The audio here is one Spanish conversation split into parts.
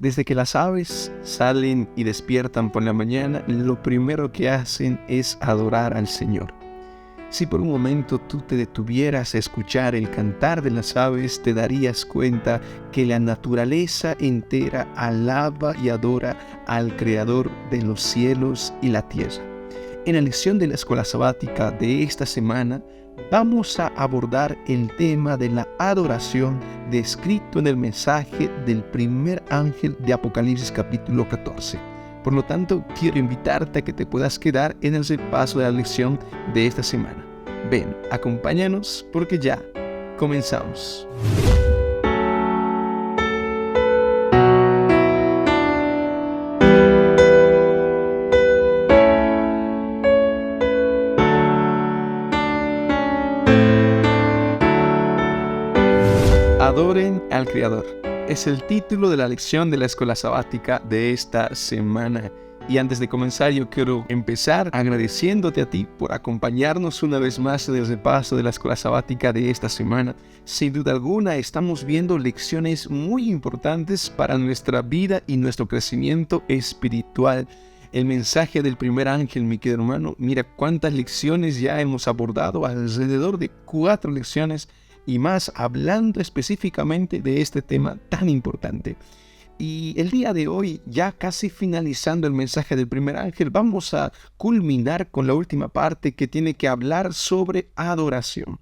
Desde que las aves salen y despiertan por la mañana, lo primero que hacen es adorar al Señor. Si por un momento tú te detuvieras a escuchar el cantar de las aves, te darías cuenta que la naturaleza entera alaba y adora al Creador de los cielos y la tierra. En la lección de la escuela sabática de esta semana, vamos a abordar el tema de la adoración descrito en el mensaje del primer ángel de Apocalipsis capítulo 14. Por lo tanto, quiero invitarte a que te puedas quedar en el repaso de la lección de esta semana. Ven, acompáñanos porque ya comenzamos. Adoren al Creador. Es el título de la lección de la escuela sabática de esta semana. Y antes de comenzar, yo quiero empezar agradeciéndote a ti por acompañarnos una vez más en el repaso de la escuela sabática de esta semana. Sin duda alguna, estamos viendo lecciones muy importantes para nuestra vida y nuestro crecimiento espiritual. El mensaje del primer ángel, mi querido hermano, mira cuántas lecciones ya hemos abordado, alrededor de 4 lecciones y más, hablando específicamente de este tema tan importante. Y el día de hoy, ya casi finalizando el mensaje del primer ángel, vamos a culminar con la última parte que tiene que hablar sobre adoración.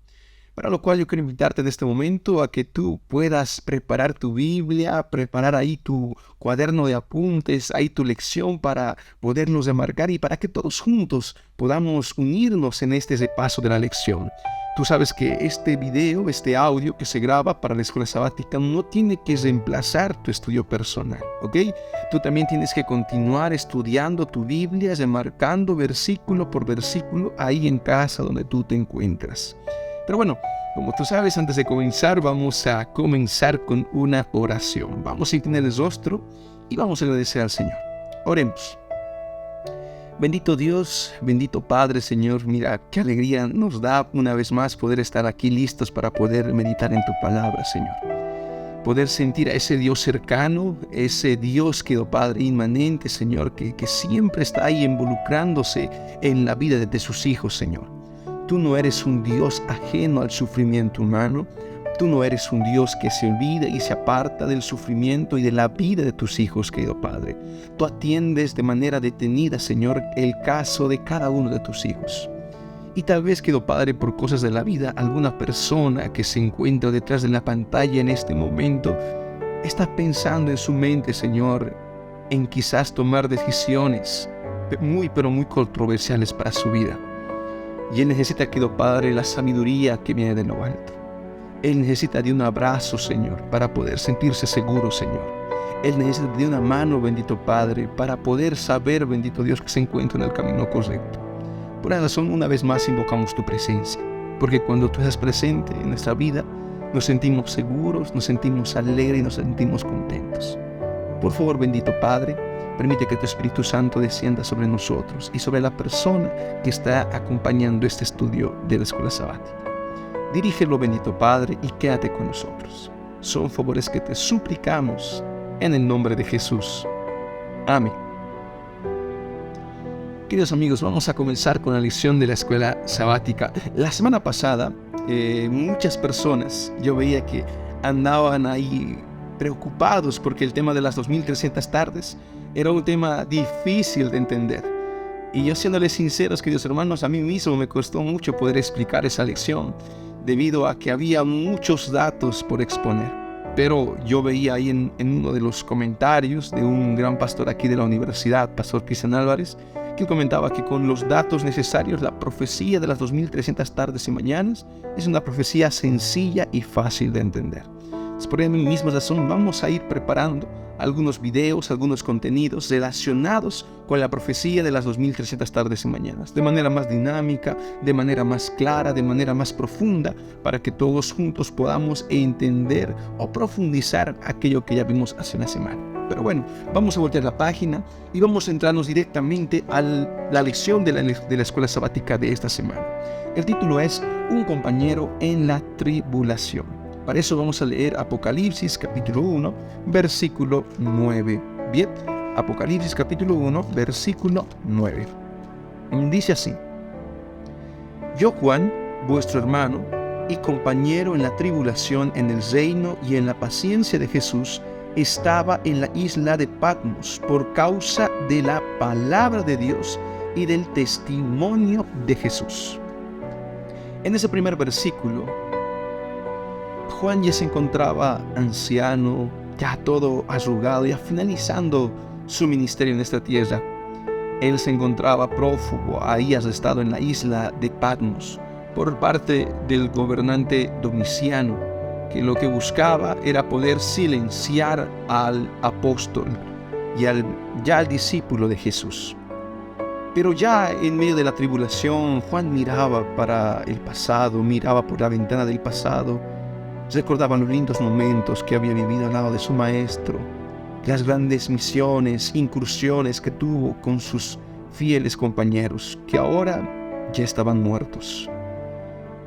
Para lo cual yo quiero invitarte en este momento a que tú puedas preparar tu Biblia, preparar ahí tu cuaderno de apuntes, ahí tu lección para podernos remarcar y para que todos juntos podamos unirnos en este repaso de la lección. Tú sabes que este video, este audio que se graba para la escuela sabática no tiene que reemplazar tu estudio personal, ¿ok? Tú también tienes que continuar estudiando tu Biblia, remarcando versículo por versículo ahí en casa donde tú te encuentras. Pero bueno, como tú sabes, antes de comenzar, vamos a comenzar con una oración. Vamos a inclinar el rostro y vamos a agradecer al Señor. Oremos. Bendito Dios, bendito Padre, Señor, mira qué alegría nos da una vez más poder estar aquí listos para poder meditar en tu palabra, Señor. Poder sentir a ese Dios cercano, ese Dios que, oh Padre, inmanente, Señor, que siempre está ahí involucrándose en la vida de sus hijos, Señor. Tú no eres un Dios ajeno al sufrimiento humano. Tú no eres un Dios que se olvida y se aparta del sufrimiento y de la vida de tus hijos, querido Padre. Tú atiendes de manera detenida, Señor, el caso de cada uno de tus hijos. Y tal vez, querido Padre, por cosas de la vida, alguna persona que se encuentra detrás de la pantalla en este momento está pensando en su mente, Señor, en quizás tomar decisiones pero muy controversiales para su vida. Y él necesita, querido Padre, la sabiduría que viene de lo alto. Él necesita de un abrazo, Señor, para poder sentirse seguro, Señor. Él necesita de una mano, bendito Padre, para poder saber, bendito Dios, que se encuentra en el camino correcto. Por esa razón, una vez más invocamos tu presencia, porque cuando tú estás presente en nuestra vida, nos sentimos seguros, nos sentimos alegres y nos sentimos contentos. Por favor, bendito Padre, permite que tu Espíritu Santo descienda sobre nosotros y sobre la persona que está acompañando este estudio de la escuela sabática. Dirígelo, bendito Padre, y quédate con nosotros. Son favores que te suplicamos en el nombre de Jesús. Amén. Queridos amigos, vamos a comenzar con la lección de la escuela sabática. La semana pasada, muchas personas, yo veía que andaban ahí preocupados porque el tema de las 2300 tardes era un tema difícil de entender. Y yo, siéndoles sinceros, queridos hermanos, a mí mismo me costó mucho poder explicar esa lección, debido a que había muchos datos por exponer. Pero yo veía ahí en uno de los comentarios de un gran pastor aquí de la universidad, Pastor Cristian Álvarez, que comentaba que con los datos necesarios, la profecía de las 2300 tardes y mañanas es una profecía sencilla y fácil de entender. Por esa misma razón vamos a ir preparando algunos videos, algunos contenidos relacionados con la profecía de las 2300 tardes y mañanas, de manera más dinámica, de manera más clara, de manera más profunda, para que todos juntos podamos entender o profundizar aquello que ya vimos hace una semana. Pero bueno, vamos a voltear la página y vamos a entrarnos directamente a la lección de la escuela sabática de esta semana. El título es Un compañero en la tribulación. Para eso vamos a leer Apocalipsis capítulo 1, versículo 9. Bien, Apocalipsis capítulo 1, versículo 9. Dice así: Yo, Juan, vuestro hermano y compañero en la tribulación, en el reino y en la paciencia de Jesús, estaba en la isla de Patmos por causa de la palabra de Dios y del testimonio de Jesús. En ese primer versículo, Juan ya se encontraba anciano, ya todo arrugado, ya finalizando su ministerio en esta tierra. Él se encontraba prófugo, ahí arrestado en la isla de Patmos, por parte del gobernante Domiciano, que lo que buscaba era poder silenciar al apóstol y al discípulo de Jesús. Pero ya en medio de la tribulación, Juan miraba para el pasado, miraba por la ventana del pasado, recordaba los lindos momentos que había vivido al lado de su maestro, las grandes misiones, incursiones que tuvo con sus fieles compañeros, que ahora ya estaban muertos.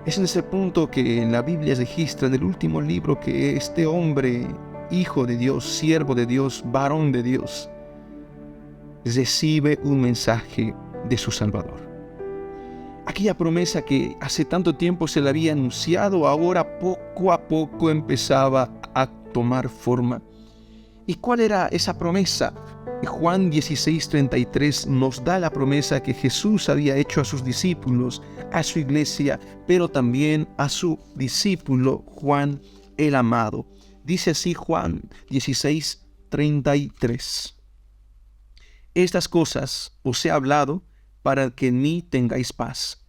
Es en ese punto que en la Biblia registra en el último libro que este hombre, hijo de Dios, siervo de Dios, varón de Dios, recibe un mensaje de su Salvador. Aquella promesa que hace tanto tiempo se le había anunciado, ahora poco a poco empezaba a tomar forma. ¿Y cuál era esa promesa? Juan 16:33 nos da la promesa que Jesús había hecho a sus discípulos, a su iglesia, pero también a su discípulo Juan el amado. Dice así Juan 16:33. Estas cosas os he hablado para que en mí tengáis paz.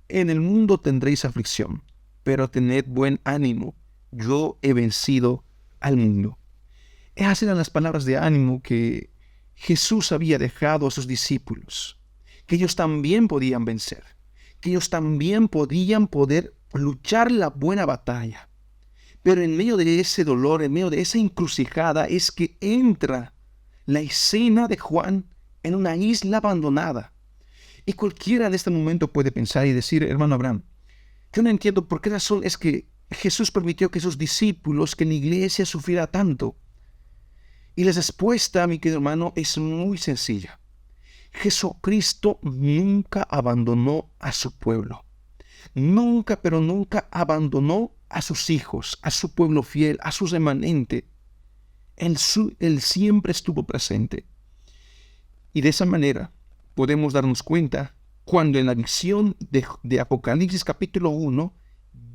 En el mundo tendréis aflicción, pero tened buen ánimo. Yo he vencido al mundo. Esas eran las palabras de ánimo que Jesús había dejado a sus discípulos, que ellos también podían vencer, que ellos también podían poder luchar la buena batalla. Pero en medio de ese dolor, en medio de esa encrucijada, es que entra la escena de Juan en una isla abandonada. Y cualquiera en este momento puede pensar y decir: hermano Abraham, yo no entiendo por qué razón es que Jesús permitió que sus discípulos, que la iglesia sufriera tanto. Y la respuesta, mi querido hermano, es muy sencilla. Jesucristo nunca abandonó a su pueblo. Nunca, pero nunca abandonó a sus hijos, a su pueblo fiel, a su remanente. Él siempre estuvo presente. Y de esa manera podemos darnos cuenta cuando en la visión de Apocalipsis capítulo 1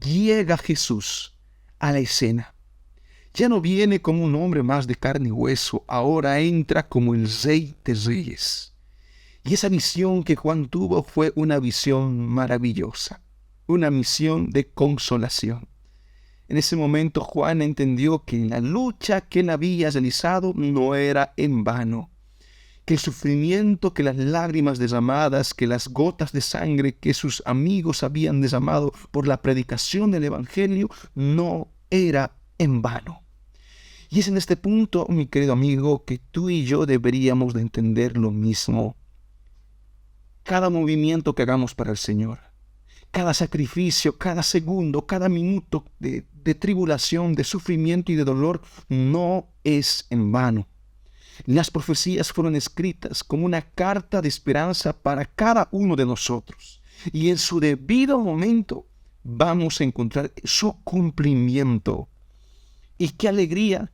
llega Jesús a la escena. Ya no viene como un hombre más de carne y hueso, ahora entra como el Rey de Reyes. Y esa visión que Juan tuvo fue una visión maravillosa, una misión de consolación. En ese momento Juan entendió que la lucha que él había realizado no era en vano, que el sufrimiento, que las lágrimas derramadas, que las gotas de sangre que sus amigos habían derramado por la predicación del Evangelio no era en vano. Y es en este punto, mi querido amigo, que tú y yo deberíamos de entender lo mismo. Cada movimiento que hagamos para el Señor, cada sacrificio, cada segundo, cada minuto de tribulación, de sufrimiento y de dolor, no es en vano. Las profecías fueron escritas como una carta de esperanza para cada uno de nosotros. Y en su debido momento vamos a encontrar su cumplimiento. Y qué alegría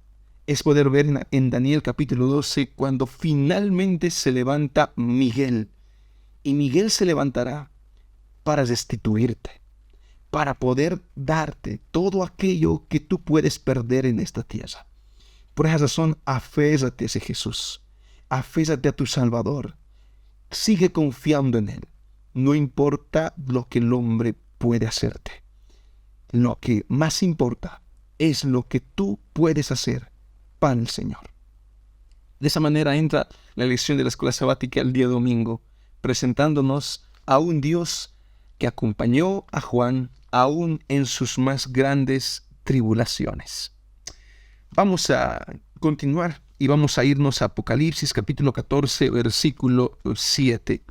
es poder ver en Daniel capítulo 12 cuando finalmente se levanta Miguel. Y Miguel se levantará para restituirte, para poder darte todo aquello que tú puedes perder en esta tierra. Por esa razón, aférrate a ese Jesús, aférrate a tu Salvador, sigue confiando en Él. No importa lo que el hombre puede hacerte. Lo que más importa es lo que tú puedes hacer para el Señor. De esa manera entra la lección de la escuela sabática el día domingo, presentándonos a un Dios que acompañó a Juan aún en sus más grandes tribulaciones. Vamos a continuar y vamos a irnos a Apocalipsis capítulo 14, versículo 7.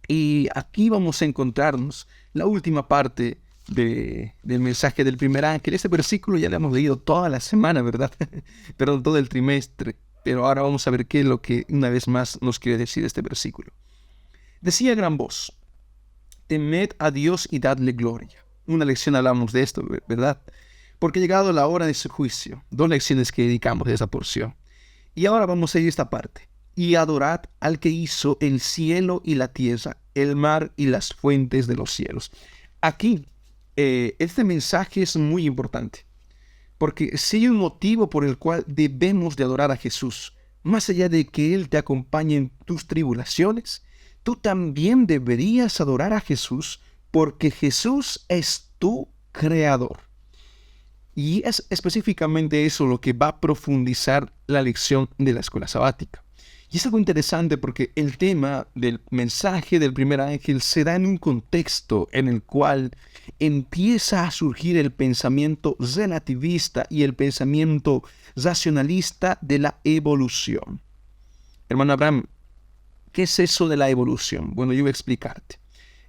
Y aquí vamos a encontrarnos la última parte del mensaje del primer ángel. Este versículo ya lo hemos leído toda la semana, ¿verdad? Perdón, todo el trimestre. Pero ahora vamos a ver qué es lo que una vez más nos quiere decir este versículo. Decía a gran voz: temed a Dios y dadle gloria. Una lección hablamos de esto, ¿verdad? Porque ha llegado la hora de su juicio. 2 lecciones que dedicamos a esa porción. Y ahora vamos a ir a esta parte. Y adorad al que hizo el cielo y la tierra, el mar y las fuentes de los cielos. Aquí, este mensaje es muy importante. Porque si hay un motivo por el cual debemos de adorar a Jesús, más allá de que Él te acompañe en tus tribulaciones, tú también deberías adorar a Jesús porque Jesús es tu creador. Y es específicamente eso lo que va a profundizar la lección de la escuela sabática. Y es algo interesante porque el tema del mensaje del primer ángel se da en un contexto en el cual empieza a surgir el pensamiento relativista y el pensamiento racionalista de la evolución. Hermano Abraham, ¿qué es eso de la evolución? Bueno, yo voy a explicarte.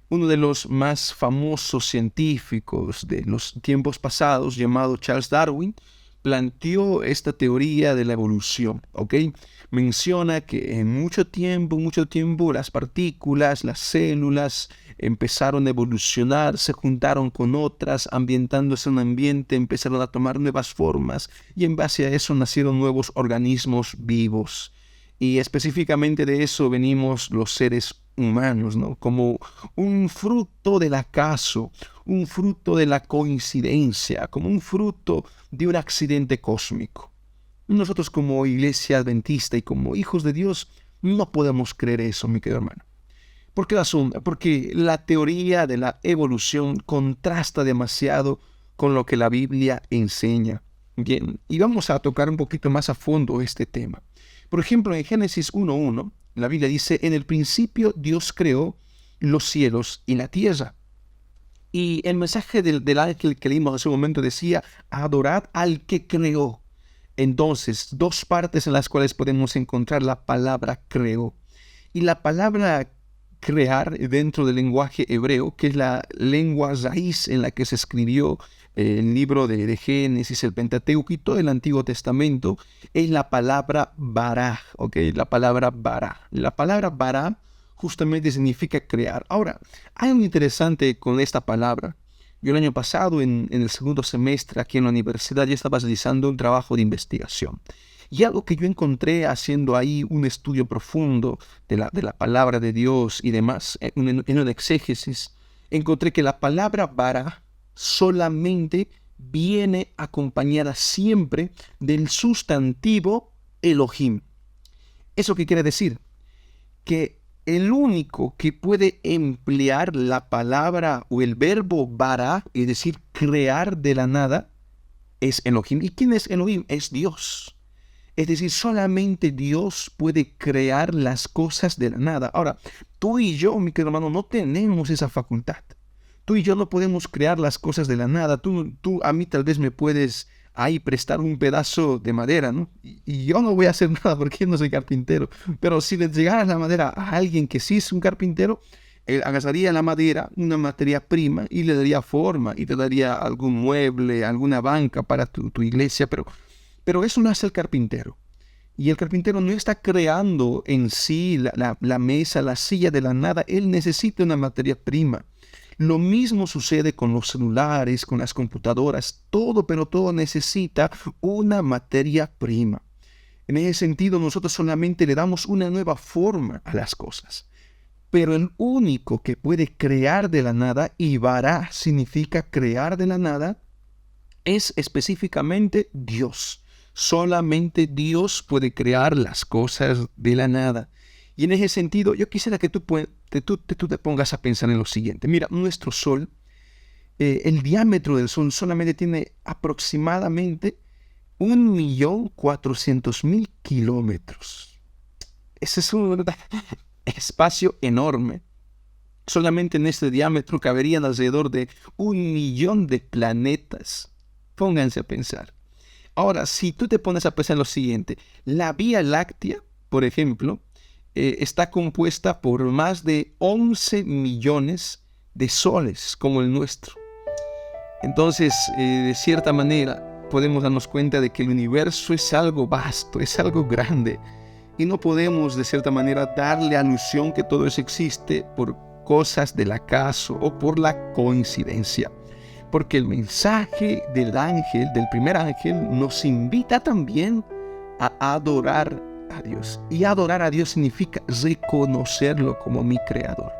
Uno de los más famosos científicos de los tiempos pasados, llamado Charles Darwin, planteó esta teoría de la evolución, ¿ok? Menciona que en mucho tiempo, las partículas, las células empezaron a evolucionar, se juntaron con otras, ambientándose en un ambiente, empezaron a tomar nuevas formas y en base a eso nacieron nuevos organismos vivos. Y específicamente de eso venimos los seres humanos, ¿no? Como un fruto del acaso, un fruto de la coincidencia, como un fruto de un accidente cósmico. Nosotros como iglesia adventista y como hijos de Dios no podemos creer eso, mi querido hermano. ¿Por qué razón? Porque la teoría de la evolución contrasta demasiado con lo que la Biblia enseña. Bien, y vamos a tocar un poquito más a fondo este tema. Por ejemplo, en Génesis 1:1, la Biblia dice: en el principio Dios creó los cielos y la tierra. Y el mensaje del ángel que leímos hace un momento decía: adorad al que creó. Entonces, 2 partes en las cuales podemos encontrar la palabra creó. Y la palabra crear dentro del lenguaje hebreo, que es la lengua raíz en la que se escribió el libro de Génesis, el Pentateuco y todo el Antiguo Testamento, es la palabra bará, ¿ok? La palabra bará. La palabra bará justamente significa crear. Ahora, hay algo interesante con esta palabra. Yo el año pasado, en el segundo semestre aquí en la universidad, ya estaba realizando un trabajo de investigación. Y algo que yo encontré haciendo ahí un estudio profundo de la palabra de Dios y demás, en un exégesis, encontré que la palabra bara solamente viene acompañada siempre del sustantivo Elohim. ¿Eso qué quiere decir? Que el único que puede emplear la palabra o el verbo bara, es decir, crear de la nada, es Elohim. ¿Y quién es Elohim? Es Dios. Es decir, solamente Dios puede crear las cosas de la nada. Ahora, tú y yo, mi querido hermano, no tenemos esa facultad. Tú y yo no podemos crear las cosas de la nada. Tú a mí tal vez me puedes ahí prestar un pedazo de madera, ¿no? Y yo no voy a hacer nada porque yo no soy carpintero. Pero si le llegara la madera a alguien que sí es un carpintero, él agarraría la madera, una materia prima, y le daría forma y te daría algún mueble, alguna banca para tu iglesia, pero eso no hace el carpintero. Y el carpintero no está creando en sí la mesa, la silla de la nada. Él necesita una materia prima. Lo mismo sucede con los celulares, con las computadoras. Todo, pero todo necesita una materia prima. En ese sentido, nosotros solamente le damos una nueva forma a las cosas. Pero el único que puede crear de la nada, y bara significa crear de la nada, es específicamente Dios. Solamente Dios puede crear las cosas de la nada. Y en ese sentido, yo quisiera que tú te pongas a pensar en lo siguiente. Mira, nuestro Sol, el diámetro del Sol solamente tiene aproximadamente 1.400.000 kilómetros. Ese es un espacio enorme. Solamente en este diámetro caberían alrededor de 1.000.000 de planetas. Pónganse a pensar. Ahora, si tú te pones a pensar en lo siguiente, la Vía Láctea, por ejemplo, está compuesta por más de 11 millones de soles como el nuestro. Entonces, de cierta manera, podemos darnos cuenta de que el universo es algo vasto, es algo grande. Y no podemos, de cierta manera, darle alusión que todo eso existe por cosas del acaso o por la coincidencia. Porque el mensaje del ángel, del primer ángel, nos invita también a adorar a Dios. Y adorar a Dios significa reconocerlo como mi creador.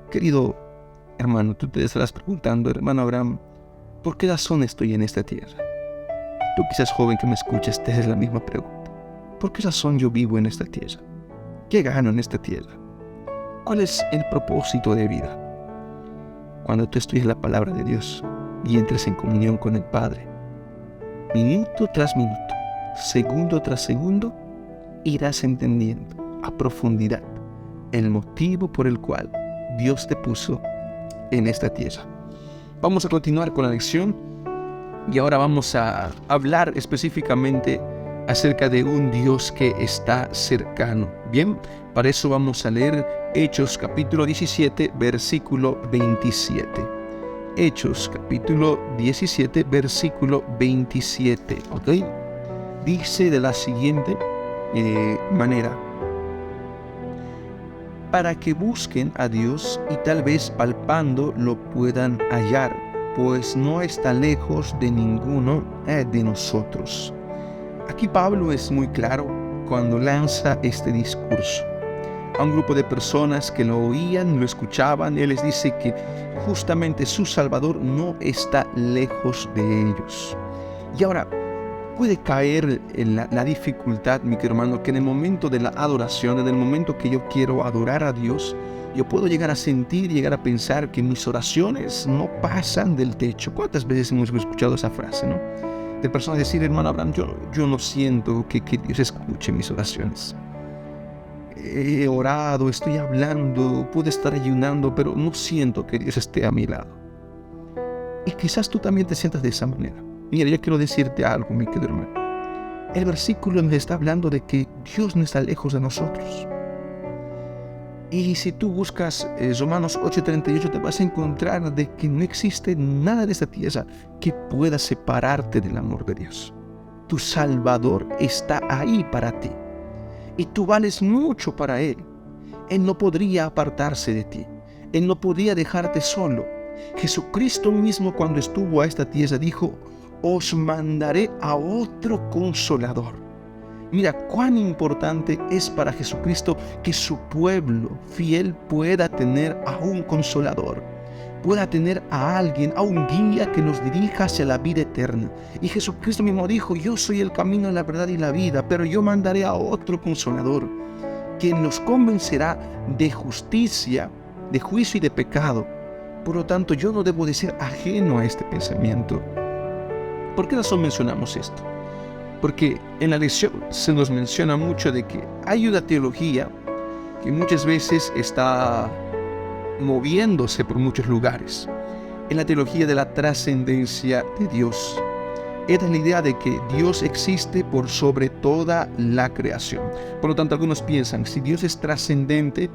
Querido hermano, tú te estarás preguntando, hermano Abraham, ¿por qué razón estoy en esta tierra? Tú quizás joven que me escuchas, te haces la misma pregunta. ¿Por qué razón yo vivo en esta tierra? ¿Qué gano en esta tierra? ¿Cuál es el propósito de vida? Cuando tú estudies la palabra de Dios y entres en comunión con el Padre, minuto tras minuto, segundo tras segundo, irás entendiendo a profundidad el motivo por el cual Dios te puso en esta tierra. Vamos a continuar con la lección y ahora vamos a hablar específicamente acerca de un Dios que está cercano. Bien, para eso vamos a leer Hechos capítulo 17, versículo 27. Hechos capítulo 17, versículo 27. ¿Ok? Dice de la siguiente manera: para que busquen a Dios y tal vez palpando lo puedan hallar, pues no está lejos de ninguno de nosotros. Aquí Pablo es muy claro cuando lanza este discurso a un grupo de personas que lo oían, lo escuchaban. Él les dice que justamente su Salvador no está lejos de ellos. Y ahora, puede caer en la dificultad, mi querido hermano, que en el momento de la adoración, en el momento que yo quiero adorar a Dios, yo puedo llegar a sentir, llegar a pensar que mis oraciones no pasan del techo. ¿Cuántas veces hemos escuchado esa frase, no? De personas decir, hermano Abraham, yo no siento que Dios escuche mis oraciones. He orado, estoy hablando, puedo estar ayunando, pero no siento que Dios esté a mi lado. Y quizás tú también te sientas de esa manera. Mira, yo quiero decirte algo, mi querido hermano. El versículo nos está hablando de que Dios no está lejos de nosotros. Y si tú buscas Romanos 8:38, te vas a encontrar de que no existe nada de esta tierra que pueda separarte del amor de Dios. Tu Salvador está ahí para ti. Y tú vales mucho para Él. Él no podría apartarse de ti. Él no podría dejarte solo. Jesucristo mismo, cuando estuvo a esta tierra, dijo: os mandaré a otro consolador. Mira cuán importante es para Jesucristo que su pueblo fiel pueda tener a un consolador, pueda tener a alguien, a un guía que nos dirija hacia la vida eterna. Y Jesucristo mismo dijo: yo soy el camino, la verdad y la vida, pero yo mandaré a otro consolador, quien nos convencerá de justicia, de juicio y de pecado. Por lo tanto, yo no debo de ser ajeno a este pensamiento. ¿Por qué razón mencionamos esto? Porque en la lección se nos menciona mucho de que hay una teología que muchas veces está moviéndose por muchos lugares. En la teología de la trascendencia de Dios. Esta es la idea de que Dios existe por sobre toda la creación. Por lo tanto, algunos piensan, si Dios es trascendente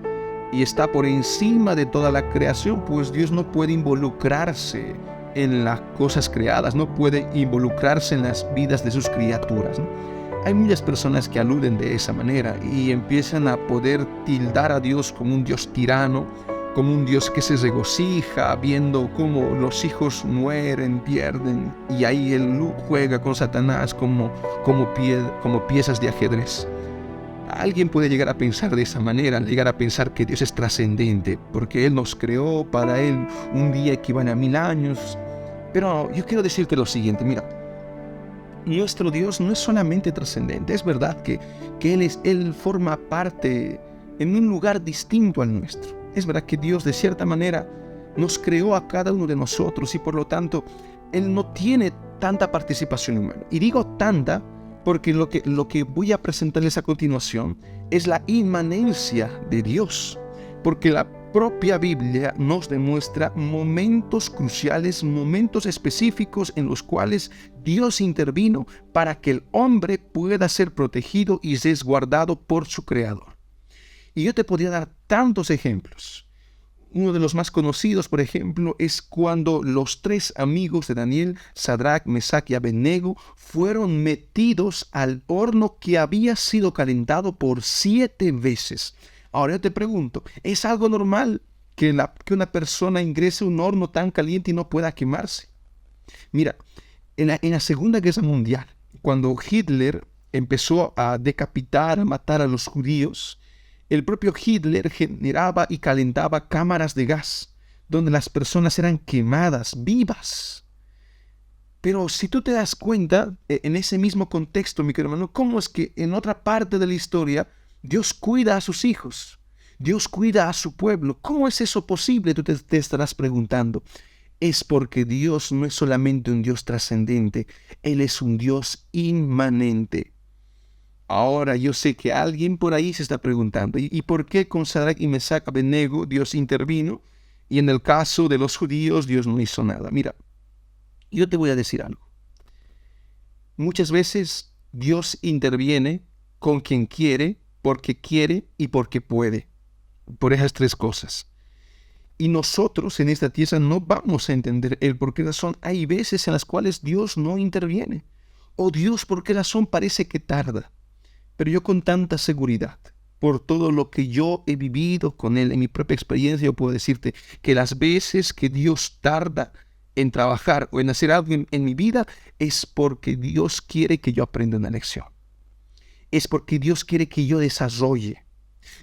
y está por encima de toda la creación, pues Dios no puede involucrarse en las cosas creadas, no puede involucrarse en las vidas de sus criaturas, ¿no? Hay muchas personas que aluden de esa manera y empiezan a poder tildar a Dios como un Dios tirano, como un Dios que se regocija viendo cómo los hijos mueren, pierden, y ahí Él juega con Satanás como piezas de ajedrez. Alguien puede llegar a pensar de esa manera, llegar a pensar que Dios es trascendente, porque Él nos creó, para Él un día equivale a 1000 años. Pero yo quiero decirte lo siguiente, mira, nuestro Dios no es solamente trascendente, es verdad que Él forma parte en un lugar distinto al nuestro. Es verdad que Dios de cierta manera nos creó a cada uno de nosotros y por lo tanto Él no tiene tanta participación humana. Y digo tanta porque lo que voy a presentarles a continuación es la inmanencia de Dios. Porque la propia Biblia nos demuestra momentos cruciales, momentos específicos en los cuales Dios intervino para que el hombre pueda ser protegido y resguardado por su Creador. Y yo te podría dar tantos ejemplos. Uno de los más conocidos, por ejemplo, es cuando los tres amigos de Daniel, Sadrach, Mesach y Abednego, fueron metidos al horno que había sido calentado por 7 veces. Ahora yo te pregunto, ¿es algo normal que una persona ingrese a un horno tan caliente y no pueda quemarse? Mira, en la Segunda Guerra Mundial, cuando Hitler empezó a decapitar, a matar a los judíos, el propio Hitler generaba y calentaba cámaras de gas, donde las personas eran quemadas vivas. Pero si tú te das cuenta, en ese mismo contexto, mi querido hermano, ¿cómo es que en otra parte de la historia Dios cuida a sus hijos? Dios cuida a su pueblo. ¿Cómo es eso posible? Tú te estarás preguntando. Es porque Dios no es solamente un Dios trascendente, Él es un Dios inmanente. Ahora yo sé que alguien por ahí se está preguntando, ¿y por qué con Sadrach y Mesach Abednego Dios intervino y en el caso de los judíos Dios no hizo nada? Mira, yo te voy a decir algo. Muchas veces Dios interviene con quien quiere y porque puede. Por esas 3 cosas. Y nosotros en esta tierra no vamos a entender el por qué razón. Hay veces en las cuales Dios no interviene. O Dios por qué razón parece que tarda. Pero yo con tanta seguridad, por todo lo que yo he vivido con Él, en mi propia experiencia, yo puedo decirte que las veces que Dios tarda en trabajar o en hacer algo en mi vida, es porque Dios quiere que yo aprenda una lección. Es porque Dios quiere que yo desarrolle.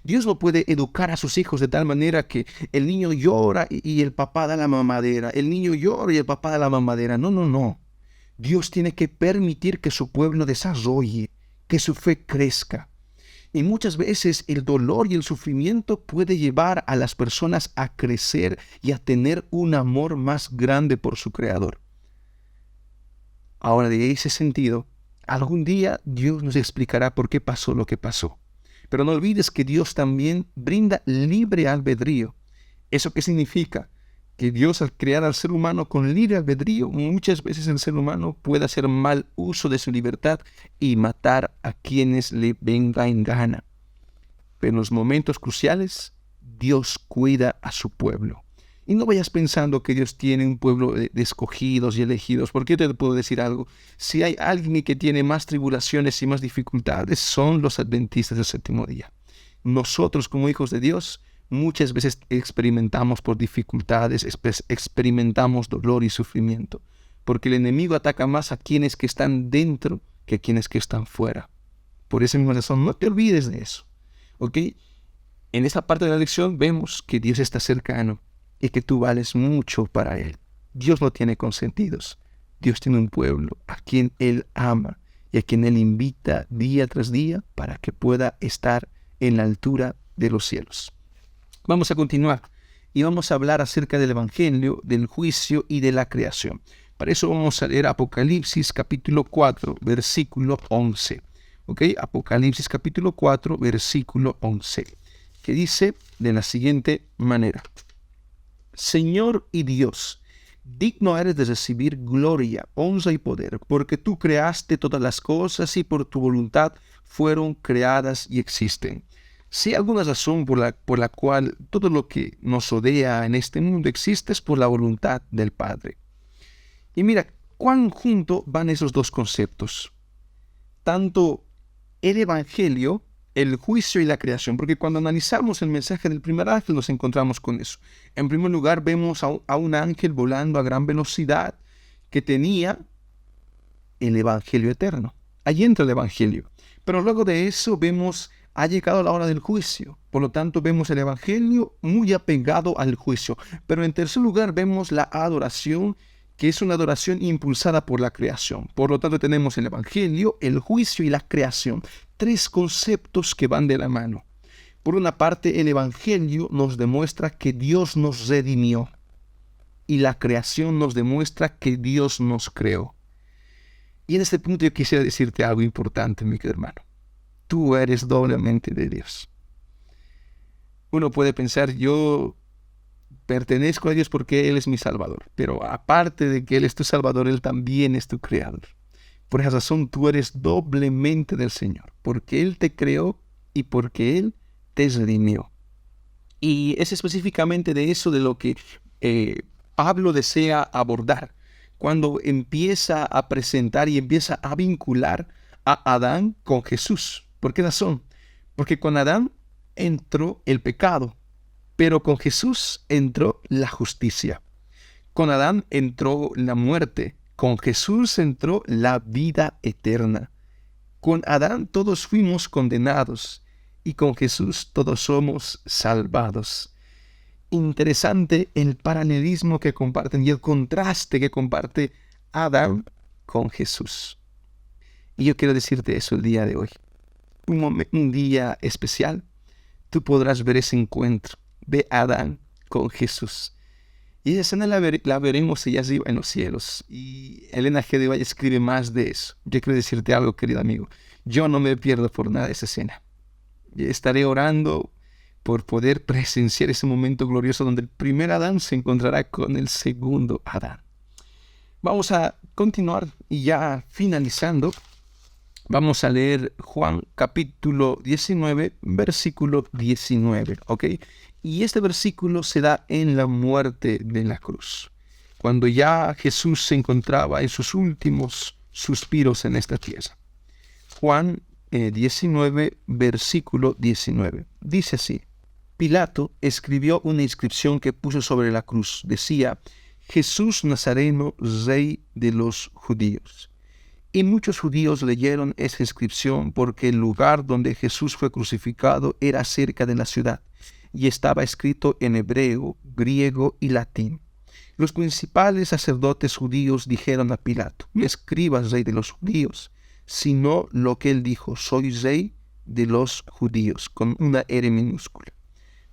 Dios no puede educar a sus hijos de tal manera que el niño llora y el papá da la mamadera. El niño llora y el papá da la mamadera. No, no, no. Dios tiene que permitir que su pueblo desarrolle, que su fe crezca. Y muchas veces el dolor y el sufrimiento puede llevar a las personas a crecer y a tener un amor más grande por su Creador. Ahora, de ese sentido, algún día Dios nos explicará por qué pasó lo que pasó. Pero no olvides que Dios también brinda libre albedrío. ¿Eso qué significa? Que Dios, al crear al ser humano con libre albedrío, muchas veces el ser humano puede hacer mal uso de su libertad y matar a quienes le venga en gana. Pero en los momentos cruciales, Dios cuida a su pueblo. Y no vayas pensando que Dios tiene un pueblo de escogidos y elegidos, porque yo te puedo decir algo. Si hay alguien que tiene más tribulaciones y más dificultades, son los adventistas del 7º día. Nosotros, como hijos de Dios, muchas veces experimentamos por dificultades, experimentamos dolor y sufrimiento, porque el enemigo ataca más a quienes que están dentro que a quienes que están fuera. Por esa misma razón, no te olvides de eso. ¿Ok? En esta parte de la lección vemos que Dios está cercano y que tú vales mucho para Él. Dios no tiene consentidos. Dios tiene un pueblo a quien Él ama y a quien Él invita día tras día para que pueda estar en la altura de los cielos. Vamos a continuar y vamos a hablar acerca del Evangelio, del juicio y de la creación. Para eso vamos a leer Apocalipsis capítulo 4, versículo 11. ¿Ok? Apocalipsis capítulo 4, versículo 11, que dice de la siguiente manera. Señor y Dios, digno eres de recibir gloria, honra y poder, porque tú creaste todas las cosas y por tu voluntad fueron creadas y existen. Si hay alguna razón por la cual todo lo que nos rodea en este mundo existe, es por la voluntad del Padre. Y mira, cuán junto van esos 2 conceptos. Tanto el Evangelio, el juicio y la creación, porque cuando analizamos el mensaje del primer ángel nos encontramos con eso. En primer lugar vemos a un ángel volando a gran velocidad que tenía el Evangelio eterno. Allí entra el Evangelio. Pero luego de eso vemos, ha llegado la hora del juicio. Por lo tanto vemos el Evangelio muy apegado al juicio. Pero en tercer lugar vemos la adoración, que es una adoración impulsada por la creación. Por lo tanto tenemos el Evangelio, el juicio y la creación. 3 conceptos que van de la mano. Por una parte, el Evangelio nos demuestra que Dios nos redimió y la creación nos demuestra que Dios nos creó. Y en este punto yo quisiera decirte algo importante, mi querido hermano. Tú eres doblemente de Dios. Uno puede pensar, yo pertenezco a Dios porque Él es mi Salvador, pero aparte de que Él es tu Salvador, Él también es tu Creador. Por esa razón tú eres doblemente del Señor, porque Él te creó y porque Él te redimió. Y es específicamente de eso de lo que Pablo desea abordar cuando empieza a presentar y empieza a vincular a Adán con Jesús. ¿Por qué razón? Porque con Adán entró el pecado, pero con Jesús entró la justicia. Con Adán entró la muerte, con Jesús entró la vida eterna. Con Adán todos fuimos condenados y con Jesús todos somos salvados. Interesante el paralelismo que comparten y el contraste que comparte Adán con Jesús. Y yo quiero decirte eso el día de hoy. Un día especial, tú podrás ver ese encuentro de Adán con Jesús. Y esa escena la veremos ella arriba en los cielos. Y Elena G. de Valle escribe más de eso. Yo quiero decirte algo, querido amigo. Yo no me pierdo por nada esa escena. Estaré orando por poder presenciar ese momento glorioso donde el primer Adán se encontrará con el segundo Adán. Vamos a continuar y ya finalizando, vamos a leer Juan capítulo 19, versículo 19, ¿ok? Y este versículo se da en la muerte de la cruz, cuando ya Jesús se encontraba en sus últimos suspiros en esta tierra. Juan 19, versículo 19. Dice así: Pilato escribió una inscripción que puso sobre la cruz. Decía: Jesús Nazareno, Rey de los judíos. Y muchos judíos leyeron esa inscripción porque el lugar donde Jesús fue crucificado era cerca de la ciudad y estaba escrito en hebreo, griego y latín. Los principales sacerdotes judíos dijeron a Pilato: No escribas Rey de los judíos, sino lo que él dijo: soy Rey de los judíos, con una R minúscula.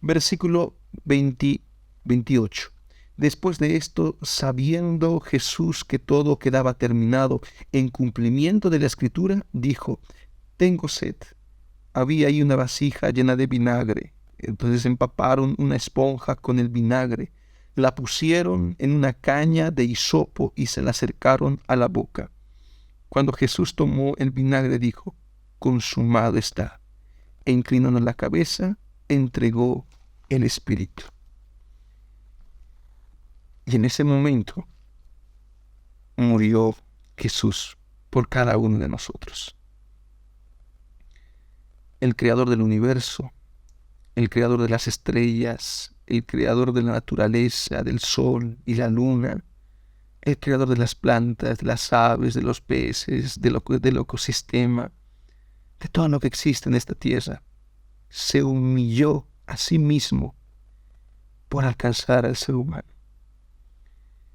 Versículo 28. Después de esto, sabiendo Jesús que todo quedaba terminado en cumplimiento de la Escritura, dijo: tengo sed. Había ahí una vasija llena de vinagre. Entonces empaparon una esponja con el vinagre, la pusieron en una caña de hisopo y se la acercaron a la boca. Cuando Jesús tomó el vinagre, dijo: consumado está. E inclinando la cabeza, entregó el Espíritu. Y en ese momento murió Jesús por cada uno de nosotros. El creador del universo, el creador de las estrellas, el creador de la naturaleza, del sol y la luna, el creador de las plantas, de las aves, de los peces, del ecosistema, de todo lo que existe en esta tierra, se humilló a sí mismo por alcanzar al ser humano.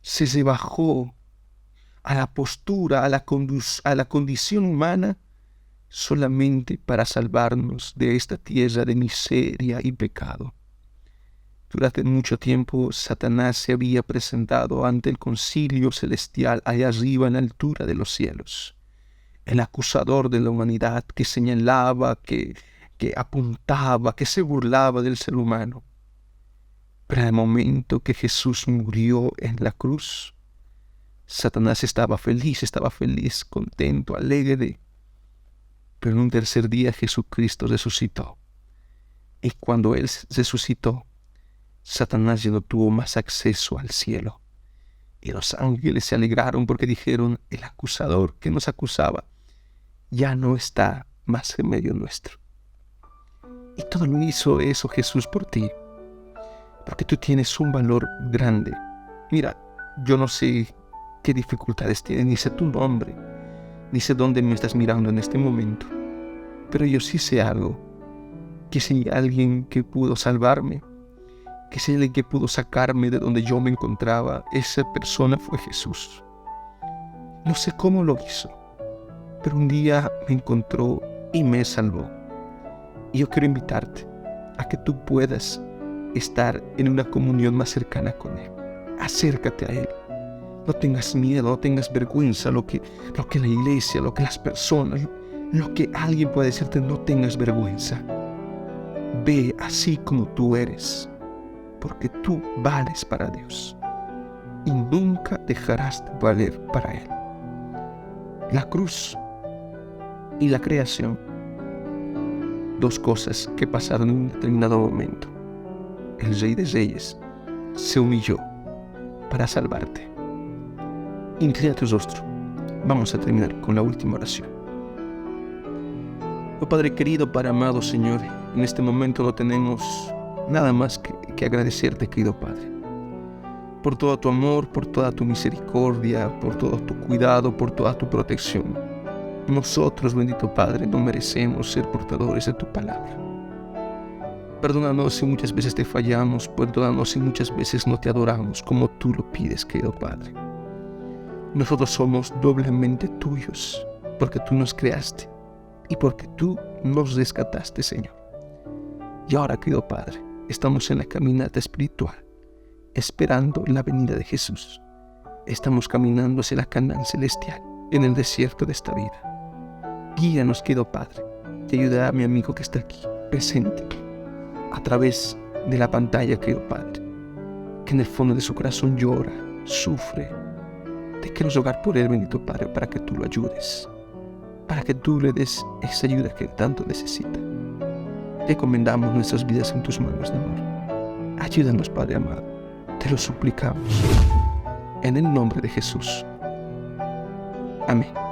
Se bajó a la postura, a la condición humana, solamente para salvarnos de esta tierra de miseria y pecado. Durante mucho tiempo, Satanás se había presentado ante el concilio celestial allá arriba en la altura de los cielos. El acusador de la humanidad que señalaba, que apuntaba, que se burlaba del ser humano. Pero en el momento que Jesús murió en la cruz, Satanás estaba feliz, contento, alegre. Pero en un tercer día Jesucristo resucitó. Y cuando Él resucitó, Satanás ya no tuvo más acceso al cielo. Y los ángeles se alegraron porque dijeron: el acusador que nos acusaba ya no está más en medio nuestro. Y todo lo hizo eso Jesús por ti, porque tú tienes un valor grande. Mira, yo no sé qué dificultades tienes, ni sé tu nombre, ni sé dónde me estás mirando en este momento, pero yo sí sé algo, que si hay alguien que pudo salvarme, que si hay alguien que pudo sacarme de donde yo me encontraba, esa persona fue Jesús. No sé cómo lo hizo, pero un día me encontró y me salvó. Y yo quiero invitarte a que tú puedas estar en una comunión más cercana con Él. Acércate a Él. No tengas miedo, no tengas vergüenza, lo que la iglesia, lo que las personas, lo que alguien puede decirte, no tengas vergüenza. Ve así como tú eres, porque tú vales para Dios y nunca dejarás de valer para Él. La cruz y la creación, dos cosas que pasaron en un determinado momento. el Rey de Reyes, se humilló para salvarte. Inclina tu rostro. Vamos a terminar con la última oración. Oh Padre querido, Padre amado, Señor, en este momento no tenemos nada más que agradecerte, querido Padre, por todo tu amor, por toda tu misericordia, por todo tu cuidado, por toda tu protección. Nosotros, bendito Padre, no merecemos ser portadores de tu palabra. Perdónanos si muchas veces te fallamos, perdónanos si muchas veces no te adoramos como tú lo pides, querido Padre. Nosotros somos doblemente tuyos, porque tú nos creaste y porque tú nos rescataste, Señor. Y ahora, querido Padre, estamos en la caminata espiritual, esperando la venida de Jesús. Estamos caminando hacia la Canaán celestial, en el desierto de esta vida. Guíanos, querido Padre, y ayuda a mi amigo que está aquí, presente, a través de la pantalla, querido Padre, que en el fondo de su corazón llora, sufre. Te quiero rogar por él, bendito Padre, para que tú lo ayudes, para que tú le des esa ayuda que él tanto necesita. Te encomendamos nuestras vidas en tus manos de amor. Ayúdanos, Padre amado, te lo suplicamos, en el nombre de Jesús. Amén.